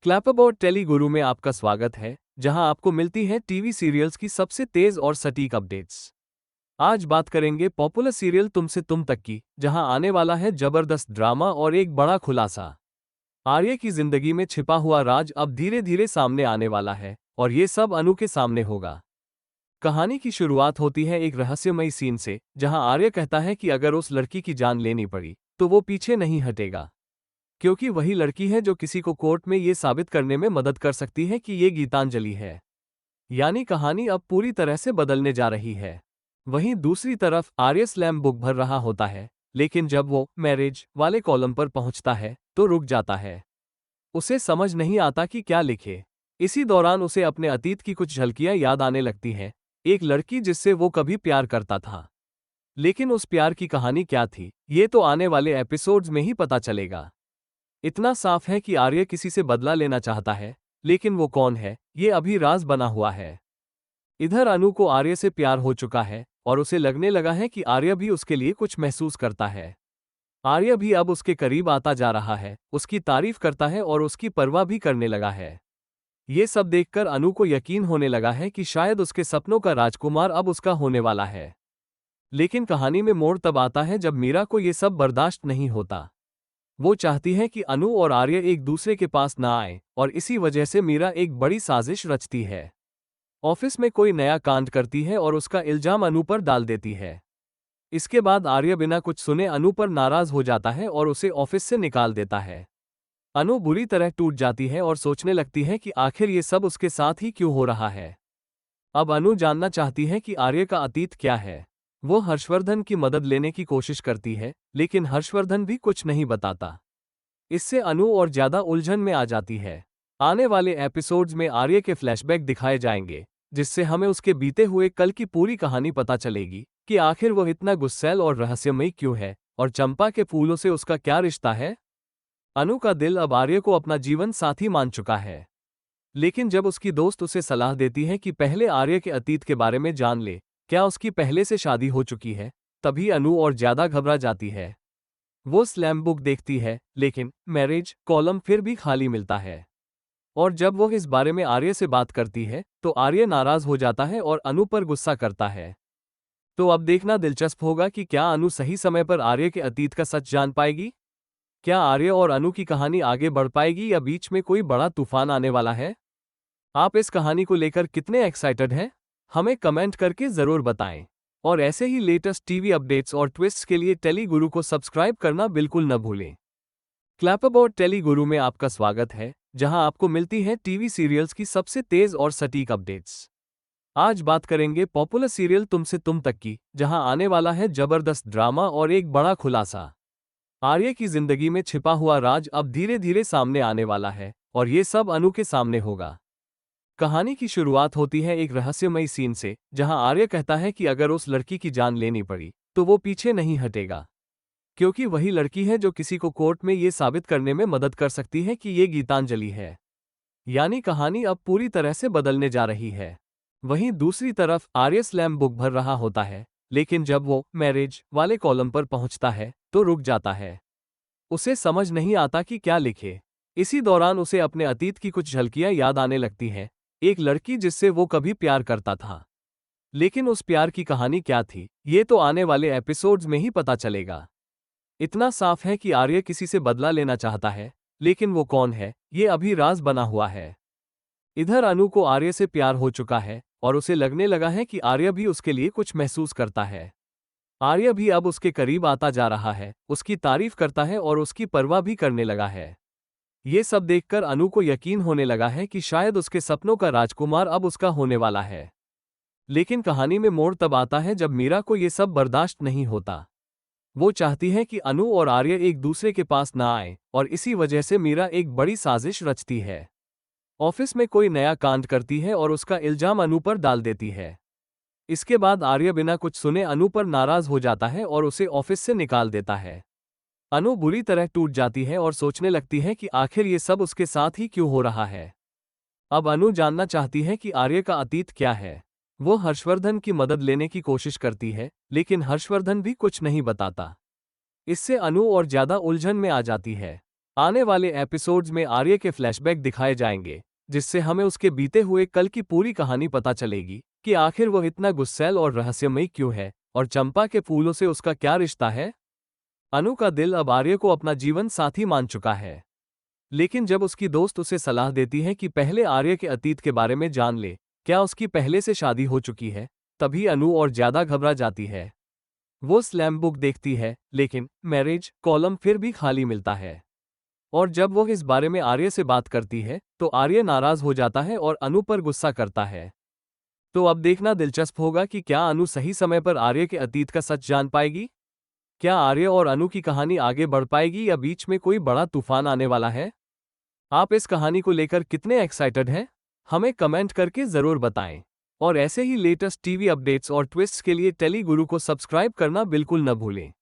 Clapboard tele गुरु में आपका स्वागत है, जहां आपको मिलती हैं टीवी सीरियल्स की सबसे तेज और सटीक अपडेट्स। आज बात करेंगे पॉपुलर सीरियल तुमसे तुम तक की, जहां आने वाला है जबरदस्त ड्रामा और एक बड़ा खुलासा। आर्य की जिंदगी में छिपा हुआ राज अब धीरे धीरे सामने आने वाला है, और ये सब अनु के सामने होगा। कहानी की शुरुआत होती है एक रहस्यमयी सीन से, जहां आर्य कहता है कि अगर उस लड़की की जान लेनी पड़ी तो वो पीछे नहीं हटेगा, क्योंकि वही लड़की है जो किसी को कोर्ट में ये साबित करने में मदद कर सकती है कि ये गीतांजलि है। यानी कहानी अब पूरी तरह से बदलने जा रही है। वहीं दूसरी तरफ आर्य स्लैम बुक भर रहा होता है, लेकिन जब वो मैरिज वाले कॉलम पर पहुंचता है तो रुक जाता है। उसे समझ नहीं आता कि क्या लिखे। इसी दौरान उसे अपने अतीत की कुछ झलकियां याद आने लगती हैं, एक लड़की जिससे वो कभी प्यार करता था। लेकिन उस प्यार की कहानी क्या थी, ये तो आने वाले एपिसोड्स में ही पता चलेगा। इतना साफ है कि आर्य किसी से बदला लेना चाहता है, लेकिन वो कौन है, ये अभी राज बना हुआ है। इधर अनु को आर्य से प्यार हो चुका है, और उसे लगने लगा है कि आर्य भी उसके लिए कुछ महसूस करता है। आर्य भी अब उसके करीब आता जा रहा है, उसकी तारीफ करता है और उसकी परवाह भी करने लगा है। ये सब देखकर अनु को यकीन होने लगा है कि शायद उसके सपनों का राजकुमार अब उसका होने वाला है। लेकिन कहानी में मोड़ तब आता है जब मीरा को ये सब बर्दाश्त नहीं होता। वो चाहती है कि अनु और आर्य एक दूसरे के पास ना आए, और इसी वजह से मीरा एक बड़ी साजिश रचती है। ऑफिस में कोई नया कांड करती है और उसका इल्जाम अनु पर डाल देती है। इसके बाद आर्य बिना कुछ सुने अनु पर नाराज हो जाता है और उसे ऑफिस से निकाल देता है। अनु बुरी तरह टूट जाती है और सोचने लगती है कि आखिर ये सब उसके साथ ही क्यों हो रहा है। अब अनु जानना चाहती है कि आर्य का अतीत क्या है। वो हर्षवर्धन की मदद लेने की कोशिश करती है, लेकिन हर्षवर्धन भी कुछ नहीं बताता। इससे अनु और ज्यादा उलझन में आ जाती है। आने वाले एपिसोड्स में आर्य के फ्लैशबैक दिखाए जाएंगे, जिससे हमें उसके बीते हुए कल की पूरी कहानी पता चलेगी कि आखिर वो इतना गुस्सैल और रहस्यमयी क्यों है, और चंपा के फूलों से उसका क्या रिश्ता है। अनु का दिल अब आर्य को अपना जीवन साथी मान चुका है। लेकिन जब उसकी दोस्त उसे सलाह देती है कि पहले आर्य के अतीत के बारे में जान ले, क्या उसकी पहले से शादी हो चुकी है, तभी अनु और ज्यादा घबरा जाती है। वो स्लैम बुक देखती है, लेकिन मैरिज कॉलम फिर भी खाली मिलता है। और जब वो इस बारे में आर्य से बात करती है तो आर्य नाराज हो जाता है और अनु पर गुस्सा करता है। तो अब देखना दिलचस्प होगा कि क्या अनु सही समय पर आर्य के अतीत का सच जान पाएगी। क्या आर्य और अनु की कहानी आगे बढ़ पाएगी या बीच में कोई बड़ा तूफान आने वाला है। आप इस कहानी को लेकर कितने एक्साइटेड हैं, हमें कमेंट करके जरूर बताएं। और ऐसे ही लेटेस्ट टीवी अपडेट्स और ट्विस्ट्स के लिए टेली गुरु को सब्सक्राइब करना बिल्कुल न भूलें। क्लैपबोर्ड टेली गुरु में आपका स्वागत है, जहां आपको मिलती हैं टीवी सीरियल्स की सबसे तेज और सटीक अपडेट्स। आज बात करेंगे पॉपुलर सीरियल तुमसे तुम तक की, जहां आने वाला है जबरदस्त ड्रामा और एक बड़ा खुलासा। आर्य की जिंदगी में छिपा हुआ राज अब धीरे धीरे सामने आने वाला है, और ये सब अनु के सामने होगा। कहानी की शुरुआत होती है एक रहस्यमयी सीन से, जहां आर्य कहता है कि अगर उस लड़की की जान लेनी पड़ी तो वो पीछे नहीं हटेगा, क्योंकि वही लड़की है जो किसी को कोर्ट में ये साबित करने में मदद कर सकती है कि ये गीतांजलि है। यानी कहानी अब पूरी तरह से बदलने जा रही है। वहीं दूसरी तरफ आर्य स्लैम बुक भर रहा होता है, लेकिन जब वो मैरिज वाले कॉलम पर पहुंचता है तो रुक जाता है। उसे समझ नहीं आता कि क्या लिखे। इसी दौरान उसे अपने अतीत की कुछ झलकियां याद आने लगती हैं, एक लड़की जिससे वो कभी प्यार करता था। लेकिन उस प्यार की कहानी क्या थी, ये तो आने वाले एपिसोड्स में ही पता चलेगा। इतना साफ है कि आर्य किसी से बदला लेना चाहता है, लेकिन वो कौन है, ये अभी राज बना हुआ है। इधर अनु को आर्य से प्यार हो चुका है, और उसे लगने लगा है कि आर्य भी उसके लिए कुछ महसूस करता है। आर्य भी अब उसके करीब आता जा रहा है, उसकी तारीफ करता है और उसकी परवाह भी करने लगा है। ये सब देखकर अनु को यकीन होने लगा है कि शायद उसके सपनों का राजकुमार अब उसका होने वाला है। लेकिन कहानी में मोड़ तब आता है जब मीरा को ये सब बर्दाश्त नहीं होता। वो चाहती है कि अनु और आर्य एक दूसरे के पास ना आए, और इसी वजह से मीरा एक बड़ी साजिश रचती है। ऑफिस में कोई नया कांड करती है और उसका इल्जाम अनु पर डाल देती है। इसके बाद आर्य बिना कुछ सुने अनु पर नाराज हो जाता है और उसे ऑफिस से निकाल देता है। अनु बुरी तरह टूट जाती है और सोचने लगती है कि आखिर ये सब उसके साथ ही क्यों हो रहा है। अब अनु जानना चाहती है कि आर्य का अतीत क्या है। वो हर्षवर्धन की मदद लेने की कोशिश करती है, लेकिन हर्षवर्धन भी कुछ नहीं बताता। इससे अनु और ज्यादा उलझन में आ जाती है। आने वाले एपिसोड्स में आर्य के फ्लैशबैक दिखाए जाएंगे, जिससे हमें उसके बीते हुए कल की पूरी कहानी पता चलेगी कि आखिर वह इतना गुस्सैल और रहस्यमयी क्यों है, और चंपा के फूलों से उसका क्या रिश्ता है। अनु का दिल अब आर्य को अपना जीवन साथी मान चुका है, लेकिन जब उसकी दोस्त उसे सलाह देती है कि पहले आर्य के अतीत के बारे में जान ले, क्या उसकी पहले से शादी हो चुकी है, तभी अनु और ज्यादा घबरा जाती है। वो स्लैम बुक देखती है, लेकिन मैरिज कॉलम फिर भी खाली मिलता है। और जब वो इस बारे में आर्य से बात करती है, तो आर्य नाराज हो जाता है और अनु पर गुस्सा करता है। तो अब देखना दिलचस्प होगा कि क्या अनु सही समय पर आर्य के अतीत का सच जान पाएगी। क्या आर्य और अनु की कहानी आगे बढ़ पाएगी या बीच में कोई बड़ा तूफान आने वाला है। आप इस कहानी को लेकर कितने एक्साइटेड हैं, हमें कमेंट करके जरूर बताएं। और ऐसे ही लेटेस्ट टीवी अपडेट्स और ट्विस्ट्स के लिए टेली गुरु को सब्सक्राइब करना बिल्कुल न भूलें।